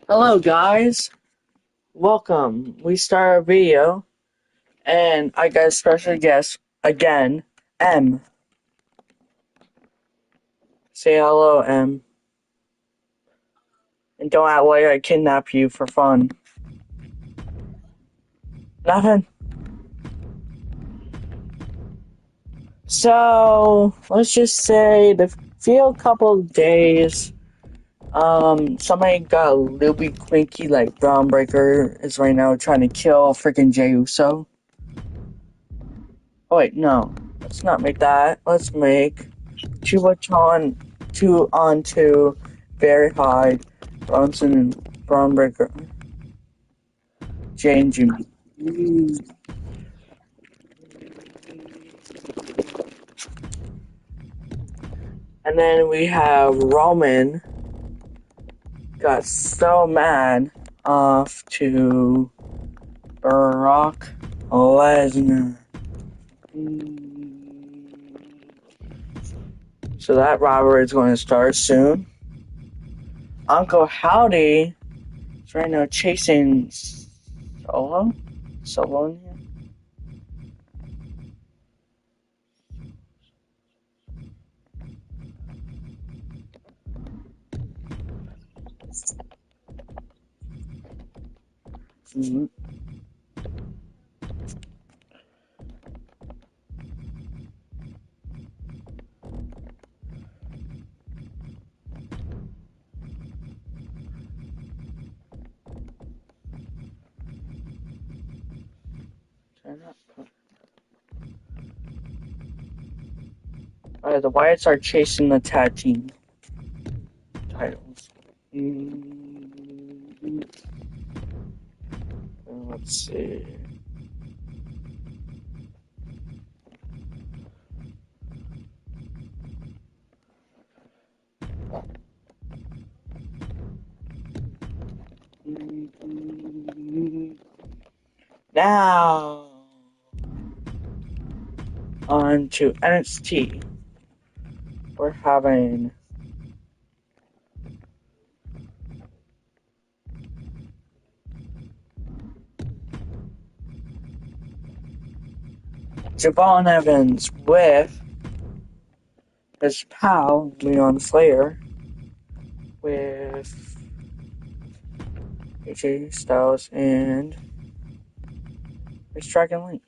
Hello guys, welcome. We start a video and I got a special guest again, M. Say hello, M. And don't act like I kidnap you for fun. Nothing. So let's just say the few couple of days, somebody got a loopy quinky like Braun Breaker is right now trying to kill freaking Jey Uso. Oh wait, no. Let's not make that. Let's make two on two, very high, Bronson and Braun Breaker, Jay and Jimmy. And then we have Roman got so mad off to Brock Lesnar. So that rivalry is going to start soon. Uncle Howdy is right now chasing Solo. Solo in here. Mm-hmm. Alright, the Wyatts are chasing the tag team titles. Let's see. Now on to NXT. We're having Javon Evans with his pal Leon Slayer with AJ Styles and his Dragon Link.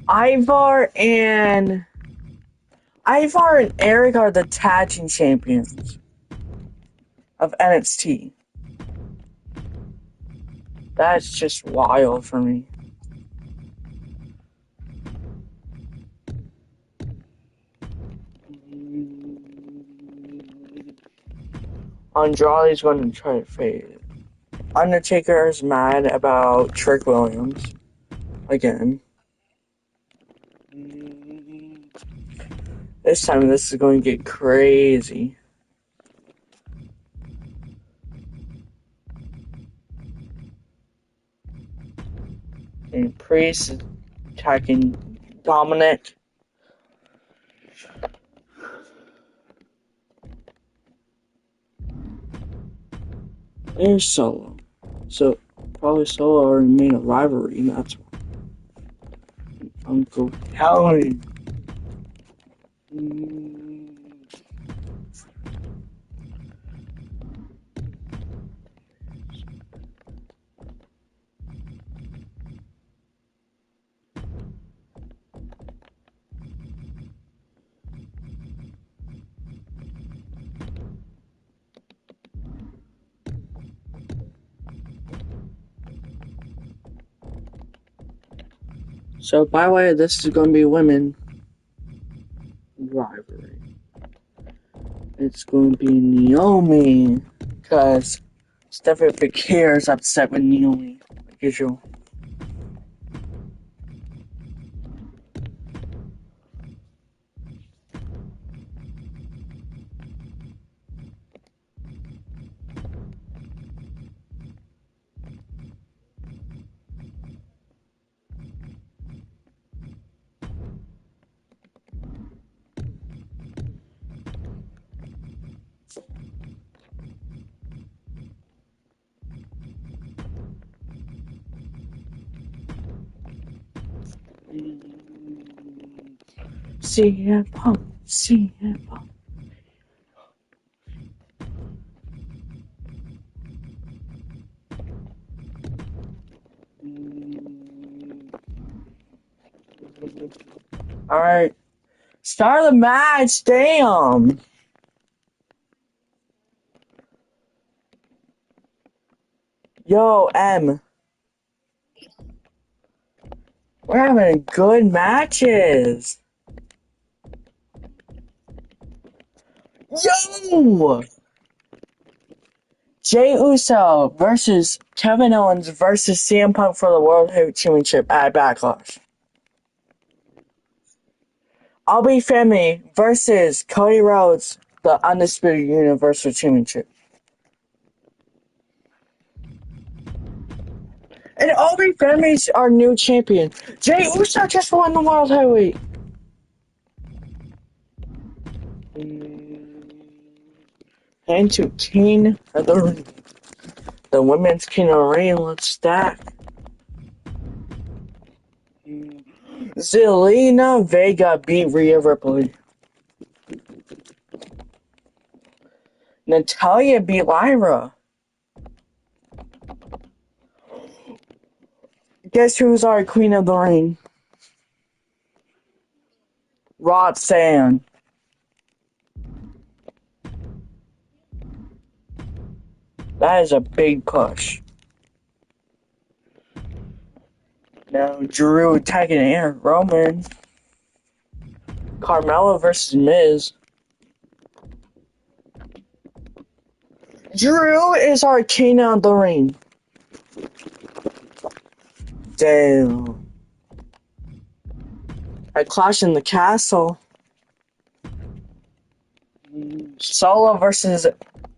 Ivar and Eric are the tag team champions of NXT. That's just wild for me. Andrade's going to try to fade. Undertaker is mad about Trick Williams again. This time this is going to get crazy. And Priest is attacking Dominic. There's Solo. So probably Solo already made a rivalry, and that's why. Uncle Howdy. So by the way, this is going to be a women rivalry. It's going to be Naomi, because Stephanie Fekir is upset with Naomi, like usual. CM Punk, CM Punk. All right, start the match. Damn. Yo, M. We're having good matches. Yo! Jey Uso versus Kevin Owens versus CM Punk for the World Heavyweight Championship at Backlash. Aubrey Femi versus Cody Rhodes, the Undisputed Universal Championship. And Aubrey Femi's our new champion. Jey Uso just won the World Heavyweight. And to King of the Ring. The women's King of the Ring. Let's stack. Zelina Vega beat Rhea Ripley. Natalya beat Lyra. Guess who's our Queen of the Ring? Roxanne. That is a big push. Now Drew attacking Aaron Roman. Carmelo versus Miz. Drew is our King of the Ring. Damn. At Clash in the Castle. Solo versus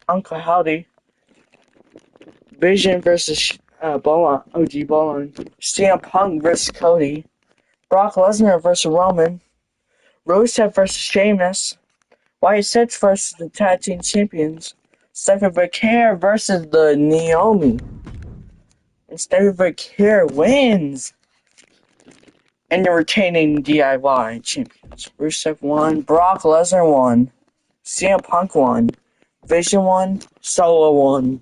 Uncle Howdy. Vision versus Bolin, OG Bolin. CM Punk versus Cody. Brock Lesnar versus Roman. Rusev versus Sheamus. Wyatt Six versus the Tag Team Champions. Stephanie Vaquer versus the Naomi. And Stephanie Vaquer wins. And the retaining DIY champions. Rusev won. Brock Lesnar won. CM Punk won. Vision won. Solo won.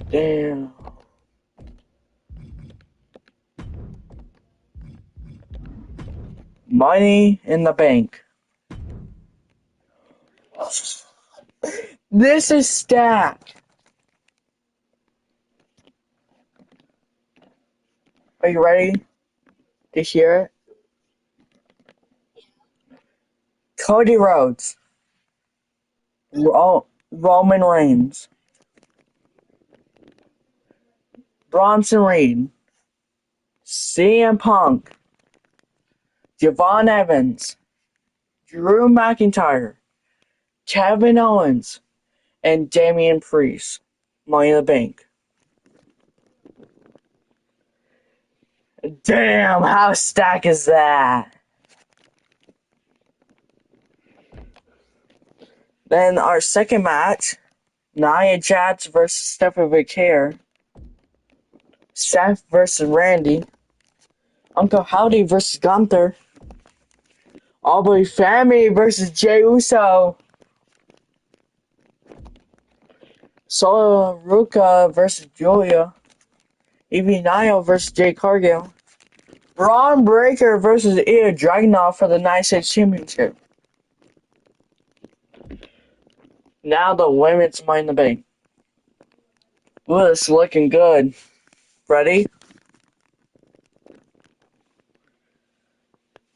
Damn. Money in the Bank. This is stacked. Are you ready to hear it? Cody Rhodes. Roman Reigns. Bronson Reed. CM Punk. Javon Evans. Drew McIntyre. Kevin Owens. And Damian Priest. Money in the Bank. Damn, how stacked is that? Then our second match, Nia Jax versus Stephanie Vaquer. Seth versus Randy. Uncle Howdy versus Gunther. Aubrey Femi versus Jey Uso. Solo Ruka versus Julia. Evie Nile versus Jade Cargill. Braun Breaker versus Ilya Dragunov for the United States Championship. Now the women's Money in the Bank. Ooh, this is looking good. Ready?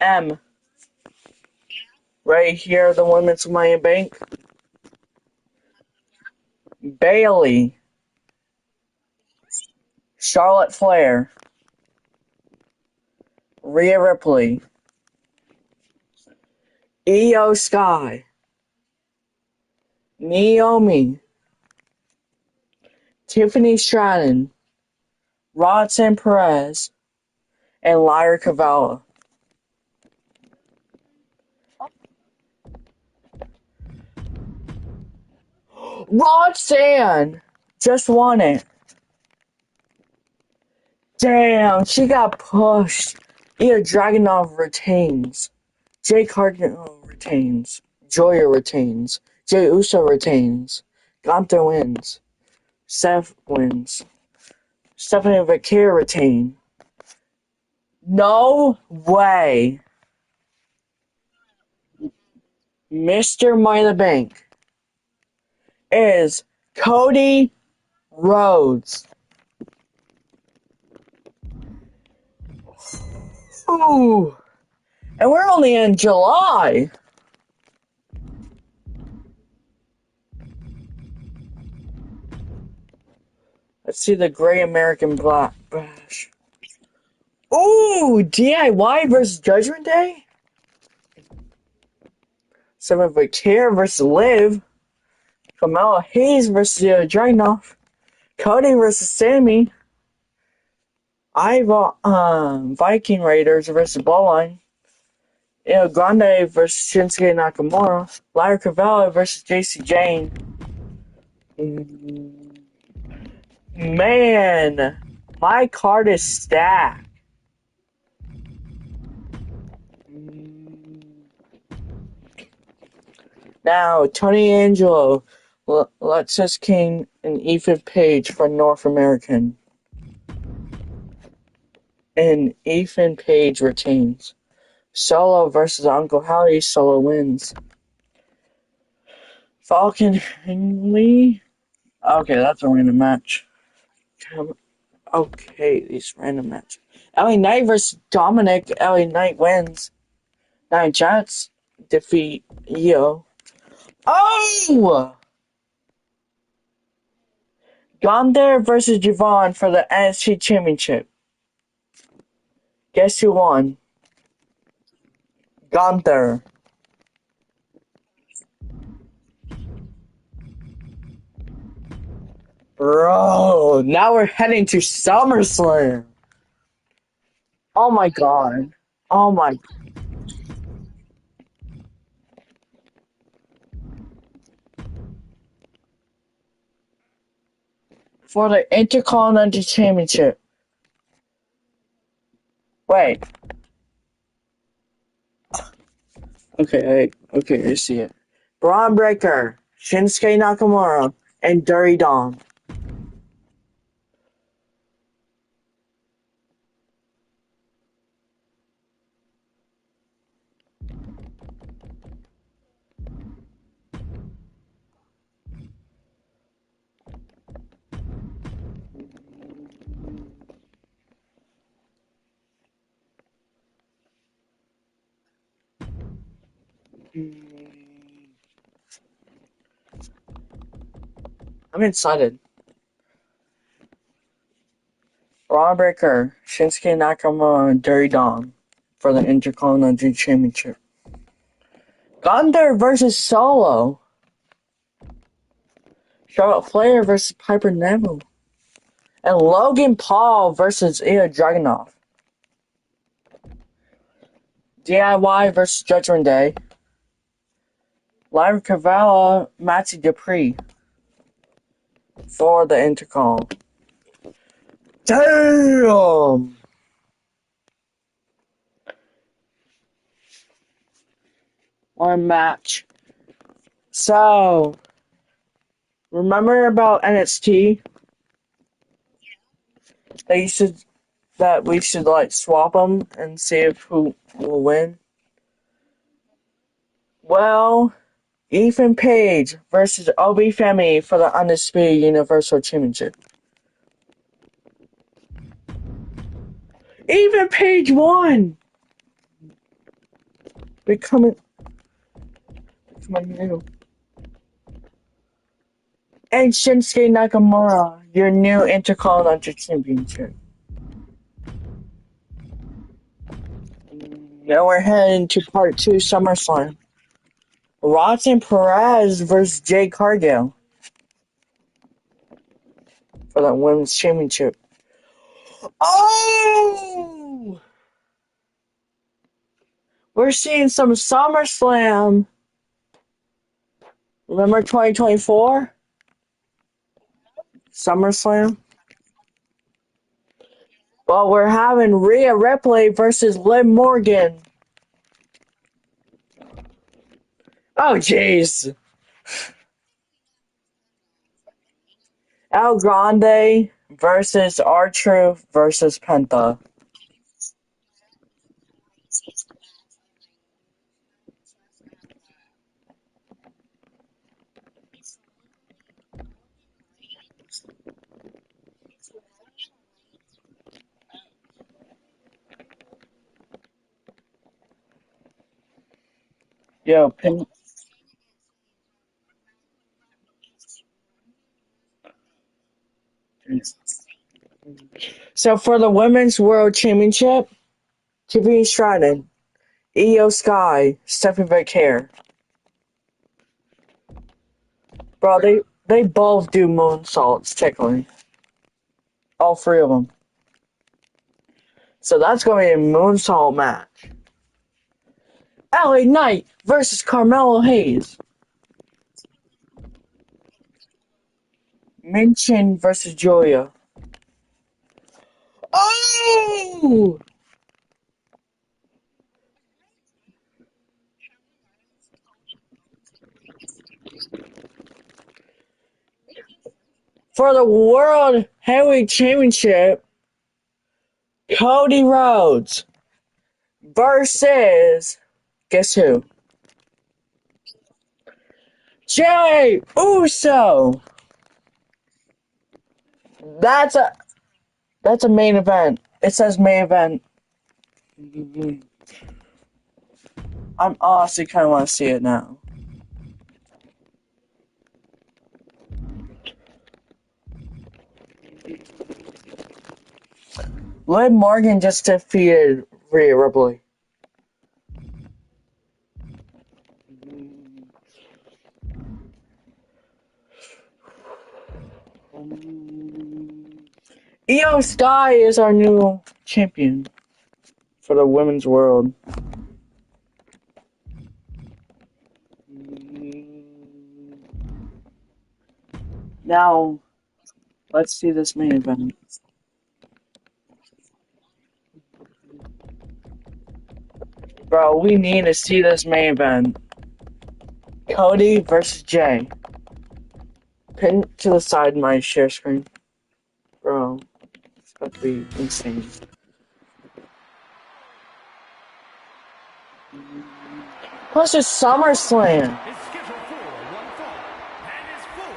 M. Right here, the women's Money in the Bank. Bayley. Charlotte Flair. Rhea Ripley. Io Sky. Naomi. Tiffany Stratton. Roxanne Perez. And Lyra Cavallo. Roxanne just won it. Damn, she got pushed. Ilya Dragunov retains. Jay Cardinal retains. Joya retains. Jey Uso retains. Gunther wins. Seth wins. Stephanie McMahon retain. No way. Mr. Money in the Bank is Cody Rhodes. Ooh. And we're only in July. Let's see the Great American Black Bash. Ooh, DIY versus Judgment Day? Stephanie McMahon versus Liv. Carmelo Hayes versus Dragunov. Cody versus Sammy. Viking Raiders versus Bloodline. El Grande versus Shinsuke Nakamura. Larry Cavallo versus JC Jane. Man, my card is stacked. Now, Tony Angelo, Lexus King, and Ethan Page for North American. And Ethan Page retains. Solo versus Uncle Howdy, Solo wins. Falcon Henley. Okay, that's a random match. Okay, these random matches. LA Knight versus Dominic. LA Knight wins. Nia Jax defeat Io. Oh! Gunther versus Javon for the NXT Championship. Guess who won? Gunther. Bro, now we're heading to SummerSlam. Oh my god. Oh my. For the Intercontinental Championship. Wait. Okay, I see it. Braun Breaker, Shinsuke Nakamura, and Dirty Dom. I'm excited. Braun Breaker, Shinsuke Nakamura, and Dirty Dom for the Intercontinental Championship. Gunther versus Solo. Charlotte Flair versus Piper Neville. And Logan Paul versus Ilya Dragunov. DIY versus Judgment Day. Larry Cavallo, Matty Dupree for the Intercom. Damn! One match. So, remember about NXT? That we should like swap them and see if who will win. Well, Ethan Page versus Obi Femi for the Undisputed Universal Championship. Ethan Page won! Becoming new. And Shinsuke Nakamura, your new Intercontinental Championship. Now we're heading to part 2 SummerSlam. Roxanne Perez versus Jade Cargill for the Women's Championship. Oh! We're seeing some SummerSlam. Remember 2024? SummerSlam. Well, we're having Rhea Ripley versus Liv Morgan. Oh, jeez. El Grande versus R-Truth versus Penta. Yo, So for the Women's World Championship, Tiffany Stratton, Io Sky, Stephanie McHare. Bro, they both do moonsaults, technically. All three of them. So that's going to be a moonsault match. LA Knight versus Carmelo Hayes. Minchin versus Julia. Oh! For the World Heavyweight Championship, Cody Rhodes versus, guess who? Jey Uso. That's a that's a main event. It says main event. I'm honestly kind of want to see it now. Liv Morgan just defeated Rhea Ripley. Io Sky is our new champion for the women's world. Now, let's see this main event. Bro, we need to see this main event. Cody versus Jey. Pin to the side of my share screen. Bro, it's about to be insane. Plus, it's SummerSlam. Is scheduled for one fall and is for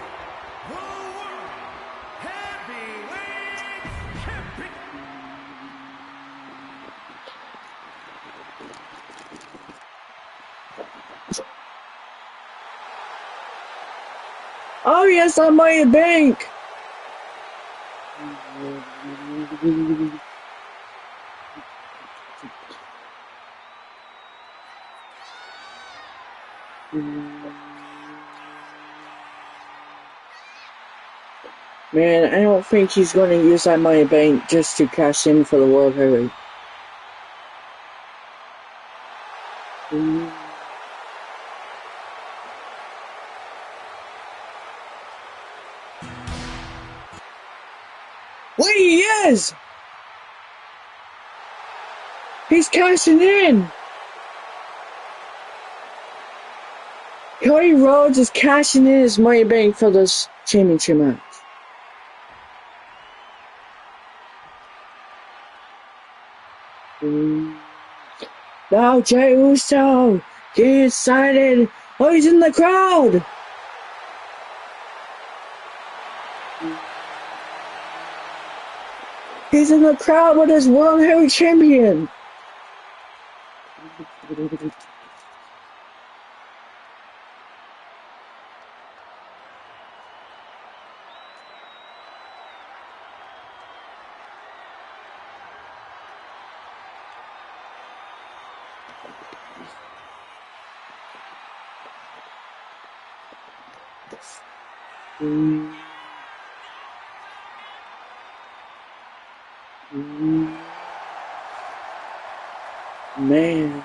the World Heavyweight Champion. Oh yes, I'm Money Bank. Man, I don't think he's going to use that Money Bank just to cash in for the World Heavyweight. Wait, he is! He's cashing in! Cody Rhodes is cashing in his Money Bank for this championship match. Now Jey Uso, get excited! Oh, he's in the crowd! He's in the crowd with his World Heavyweight Champion! Man.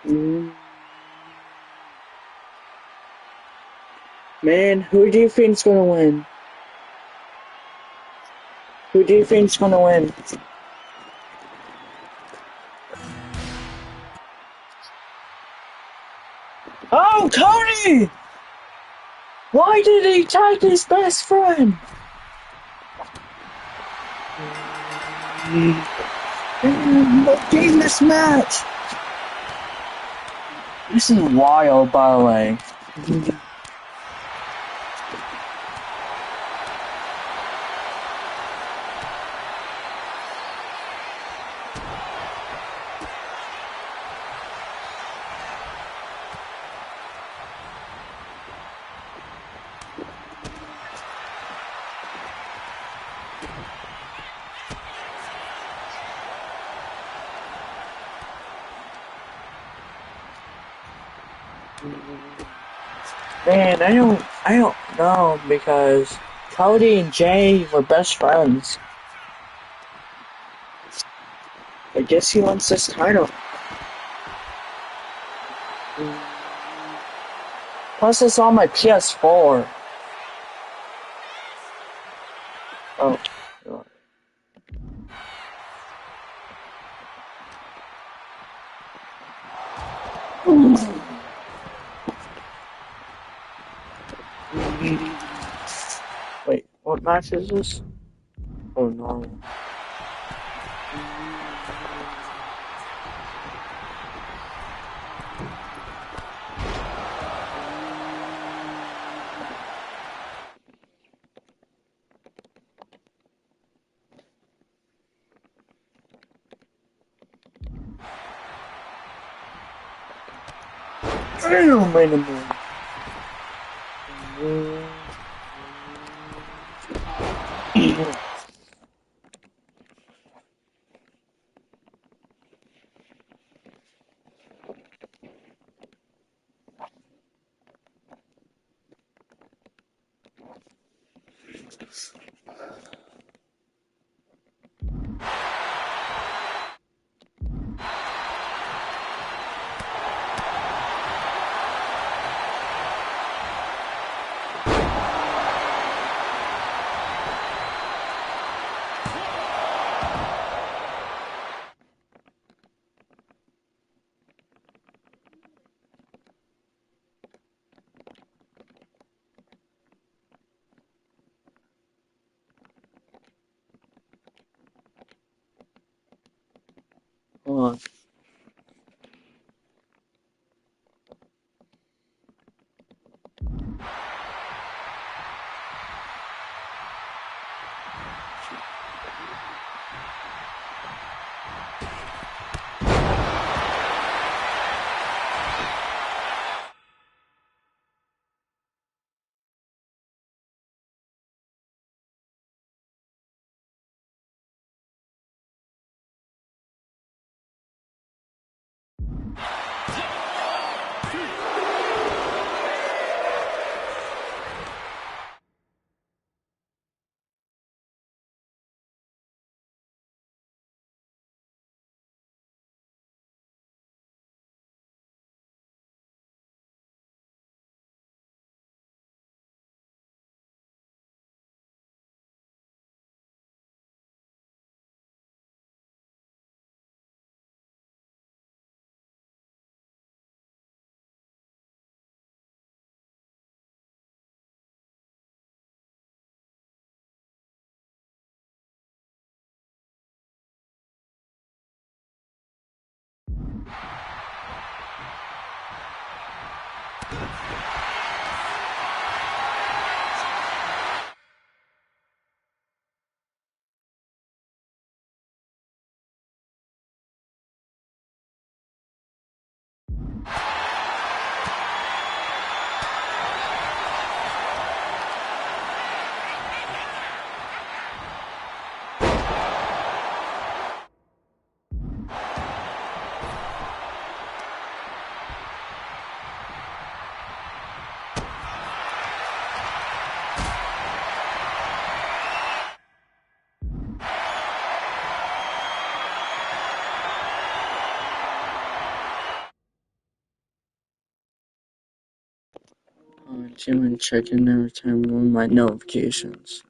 Mm. Man, who do you think's gonna win? Who do you think's gonna win? Oh, Cody! Why did he attack his best friend? What game this match? This is wild, by the way. Man, I don't know because Cody and Jay were best friends. I guess he wants this title. Plus, it's on my PS4. Oh. Wait, what match is this? Oh no. Damn, wait a minute. Hold on. See, I'm gonna check in every time on my notifications.